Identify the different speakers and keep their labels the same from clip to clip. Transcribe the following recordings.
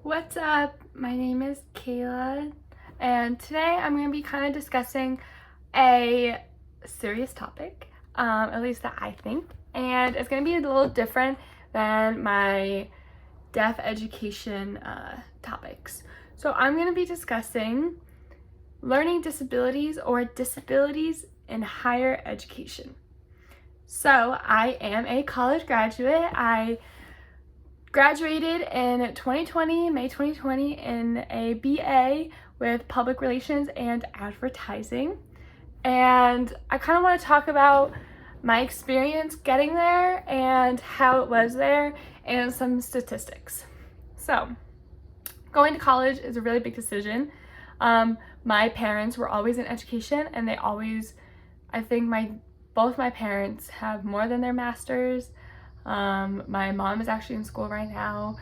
Speaker 1: What's up? My name is Caela, and today I'm going to be kind of discussing a serious topic, at least that I think, and it's going to be a little different than my deaf education topics. So I'm going to be discussing learning disabilities or disabilities in higher education. So I am a college graduate. I graduated in 2020, May 2020, in a BA with Public Relations and Advertising. And I kind of want to talk about my experience getting there and how it was there and some statistics. So, going to college is a really big decision. My parents were always in education, and they always, I think both my parents have more than their masters. My mom is actually in school right now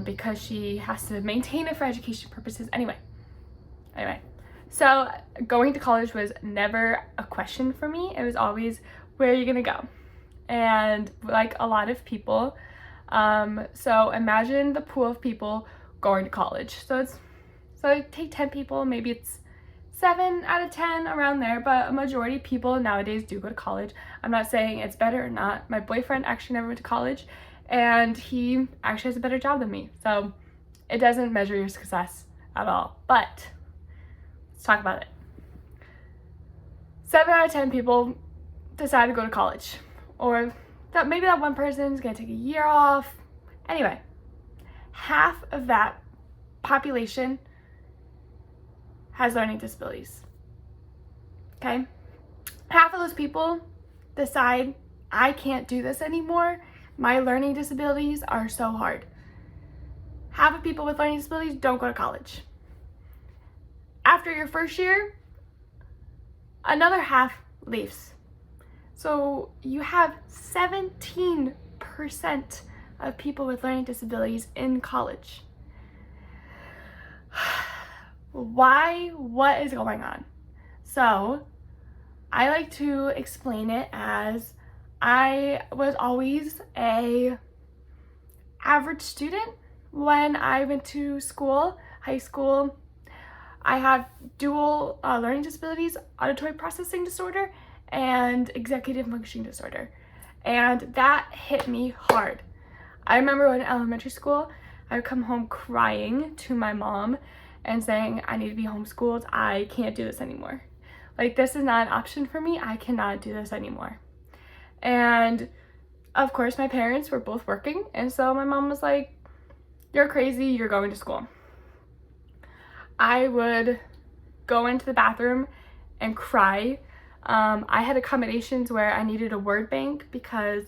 Speaker 1: because she has to maintain it for education purposes. Anyway, so going to college was never a question for me. It was always, where are you gonna go? And like a lot of people, so imagine the pool of people going to college. So take 10 people, maybe it's 7 out of 10, around there, but a majority of people nowadays do go to college. I'm not saying it's better or not. My boyfriend actually never went to college, and he actually has a better job than me, so it doesn't measure your success at all. But let's talk about it. 7 out of 10 people decide to go to college, or maybe that one person is going to take a year off. Anyway, half of that population has learning disabilities. Okay? Half of those people decide, I can't do this anymore. My learning disabilities are so hard. Half of people with learning disabilities don't go to college. After your first year, another half leaves. So you have 17% of people with learning disabilities in college. Why? What is going on? So I like to explain it as I was always a average student when I went to school, high school. I have dual learning disabilities, auditory processing disorder, and executive functioning disorder. And that hit me hard. I remember when in elementary school, I would come home crying to my mom and saying, I need to be homeschooled. I can't do this anymore. Like, this is not an option for me. I cannot do this anymore. And of course, my parents were both working. And so my mom was like, you're crazy. You're going to school. I would go into the bathroom and cry. I had accommodations where I needed a word bank because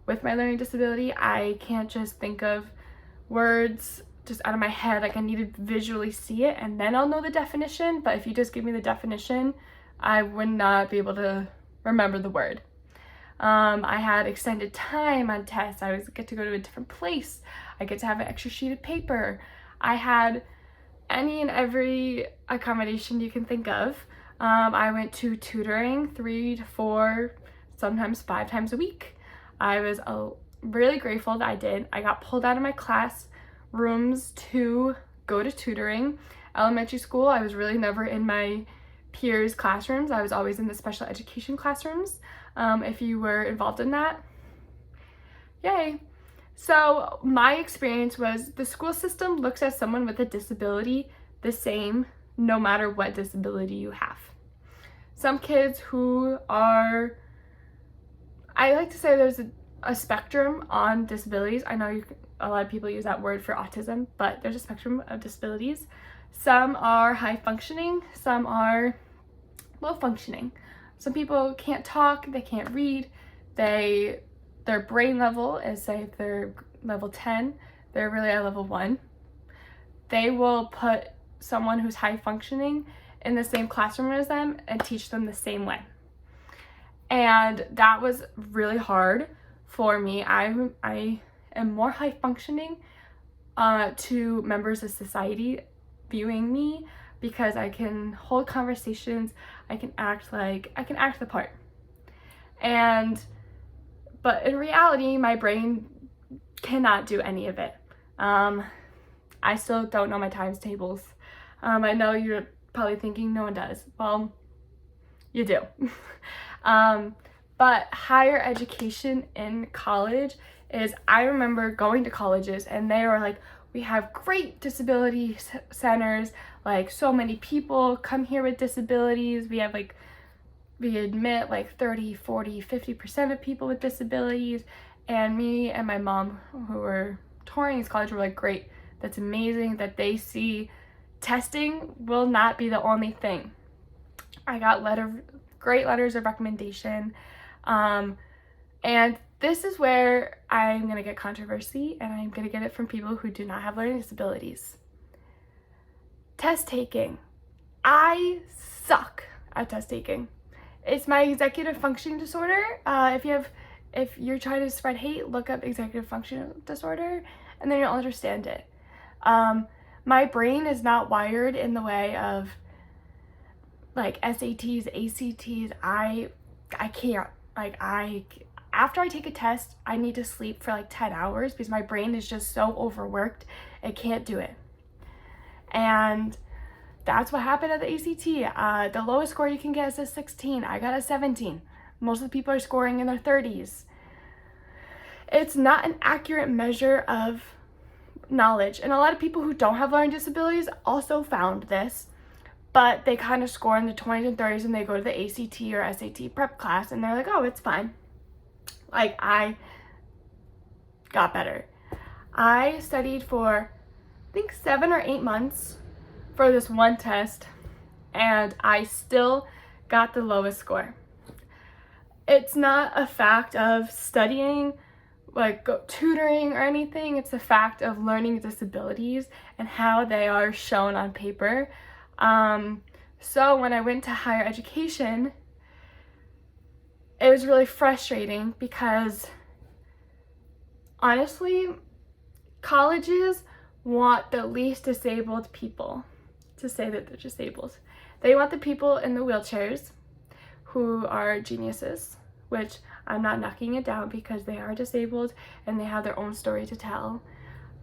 Speaker 1: with my learning disability, I can't just think of words just out of my head. Like, I need to visually see it and then I'll know the definition. But if you just give me the definition, I would not be able to remember the word. I had extended time on tests. I always get to go to a different place. I get to have an extra sheet of paper. I had any and every accommodation you can think of. I went to tutoring 3 to 4, sometimes 5 times a week. I was really grateful that I did. I got pulled out of my class rooms to go to tutoring. Elementary school, I was really never in my peers' classrooms. I was always in the special education classrooms. If you were involved in that, yay. So my experience was the school system looks at someone with a disability the same no matter what disability you have. Some kids who are, I like to say there's a spectrum on disabilities. I know a lot of people use that word for autism, but there's a spectrum of disabilities. Some are high functioning, some are low functioning. Some people can't talk, they can't read, their brain level is, say, if they're level 10, they're really at level 1. They will put someone who's high functioning in the same classroom as them and teach them the same way. And that was really hard for me. I am more high functioning to members of society viewing me because I can hold conversations, I can act the part. But in reality, my brain cannot do any of it. I still don't know my times tables. I know you're probably thinking no one does. Well, you do. But higher education in college is, I remember going to colleges and they were like, we have great disability centers, like so many people come here with disabilities. We have like, we admit like 30, 40, 50% of people with disabilities. And me and my mom, who were touring these colleges, were like, great, that's amazing that they see testing will not be the only thing. I got great letters of recommendation. And this is where I'm going to get controversy, and I'm going to get it from people who do not have learning disabilities. Test taking. I suck at test taking. It's my executive functioning disorder. If you're trying to spread hate, look up executive functioning disorder, and then you'll understand it. My brain is not wired in the way of like SATs, ACTs. I can't. After I take a test, I need to sleep for like 10 hours because my brain is just so overworked, it can't do it. And that's what happened at the ACT. The lowest score you can get is a 16. I got a 17. Most of the people are scoring in their 30s. It's not an accurate measure of knowledge. And a lot of people who don't have learning disabilities also found this, but they kind of score in the 20s and 30s and they go to the ACT or SAT prep class and they're like, oh, it's fine. Like, I got better. I studied for, I think, 7 or 8 months for this one test, and I still got the lowest score. It's not a fact of studying, like tutoring or anything. It's a fact of learning disabilities and how they are shown on paper. So when I went to higher education, it was really frustrating because honestly, colleges want the least disabled people to say that they're disabled. They want the people in the wheelchairs who are geniuses, which I'm not knocking it down because they are disabled and they have their own story to tell.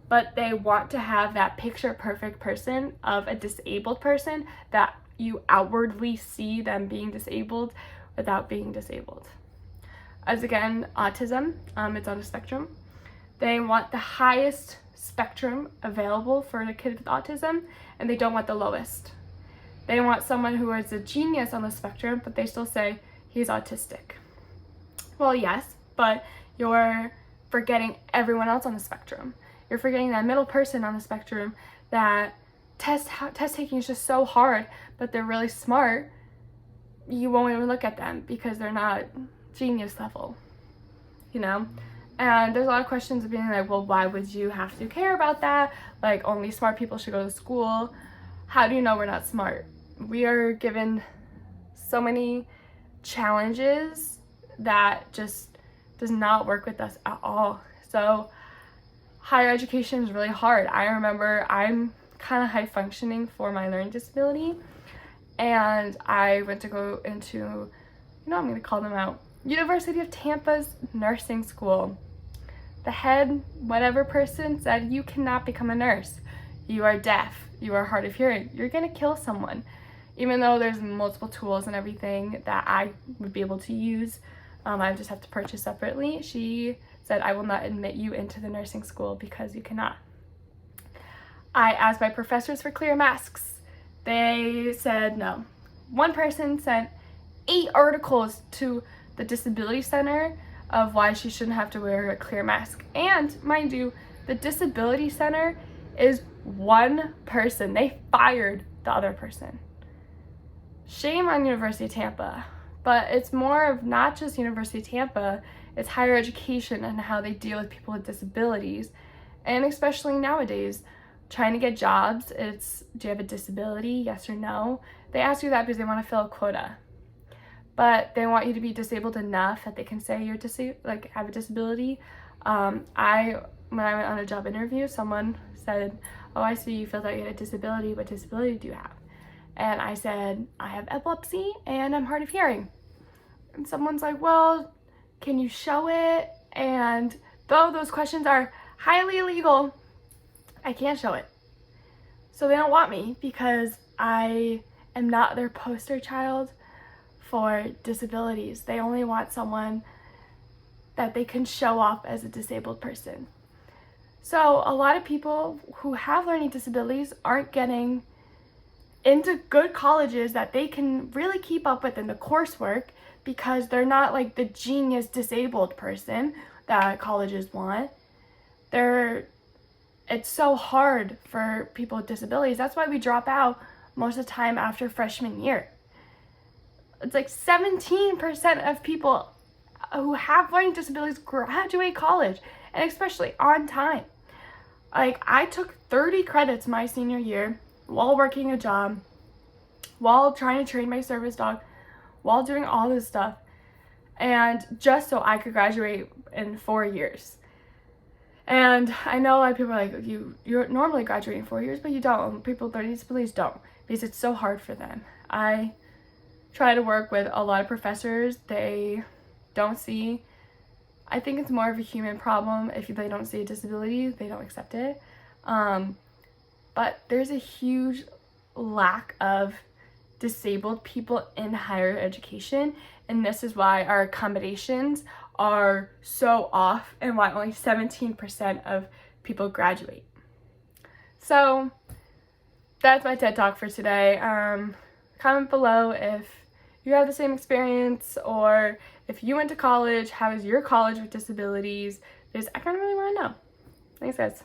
Speaker 1: But they want to have that picture perfect person of a disabled person that you outwardly see them being disabled without being disabled. As again, autism, it's on a spectrum. They want the highest spectrum available for a kid with autism, and they don't want the lowest. They want someone who is a genius on the spectrum, but they still say he's autistic. Well, yes, but you're forgetting everyone else on the spectrum. You're forgetting that middle person on the spectrum that test taking is just so hard, but they're really smart. You won't even look at them because they're not genius level, you know? And there's a lot of questions of being like, well, why would you have to care about that? Like, only smart people should go to school. How do you know we're not smart? We are given so many challenges that just does not work with us at all. So higher education is really hard. I remember I'm kind of high functioning for my learning disability, and I went to go into, I'm going to call them out, University of Tampa's nursing school. The head, whatever person said, you cannot become a nurse. You are deaf. You are hard of hearing. You're going to kill someone. Even though there's multiple tools and everything that I would be able to use, I just have to purchase separately. She said, I will not admit you into the nursing school because you cannot. I asked my professors for clear masks. They said no. One person sent 8 articles to the Disability Center of why she shouldn't have to wear a clear mask. And mind you, the Disability Center is one person. They fired the other person. Shame on University of Tampa. But it's more of not just University of Tampa, it's higher education and how they deal with people with disabilities. And especially nowadays, trying to get jobs, it's, do you have a disability, yes or no? They ask you that because they want to fill a quota. But they want you to be disabled enough that they can say you're have a disability. When I went on a job interview, someone said, oh, I see you filled out you had a disability. What disability do you have? And I said, I have epilepsy and I'm hard of hearing. And someone's like, well, can you show it? And though those questions are highly illegal, I can't show it. So they don't want me because I am not their poster child for disabilities. They only want someone that they can show off as a disabled person. So a lot of people who have learning disabilities aren't getting into good colleges that they can really keep up with in the coursework because they're not like the genius disabled person that colleges want. It's so hard for people with disabilities. That's why we drop out most of the time after freshman year. It's like 17% of people who have learning disabilities graduate college, and especially on time. Like, I took 30 credits my senior year while working a job, while trying to train my service dog, while doing all this stuff, and just so I could graduate in 4 years. And I know a lot of people are like, you're normally graduating in 4 years, but you don't. People with learning disabilities don't, because it's so hard for them. I try to work with a lot of professors. They don't see, I think it's more of a human problem. If they don't see a disability, they don't accept it. But there's a huge lack of disabled people in higher education, and this is why our accommodations are so off and why only 17% of people graduate. So that's my TED Talk for today. Comment below if you have the same experience, or if you went to college, how is your college with disabilities? Because I kind of really want to know. Thanks, guys.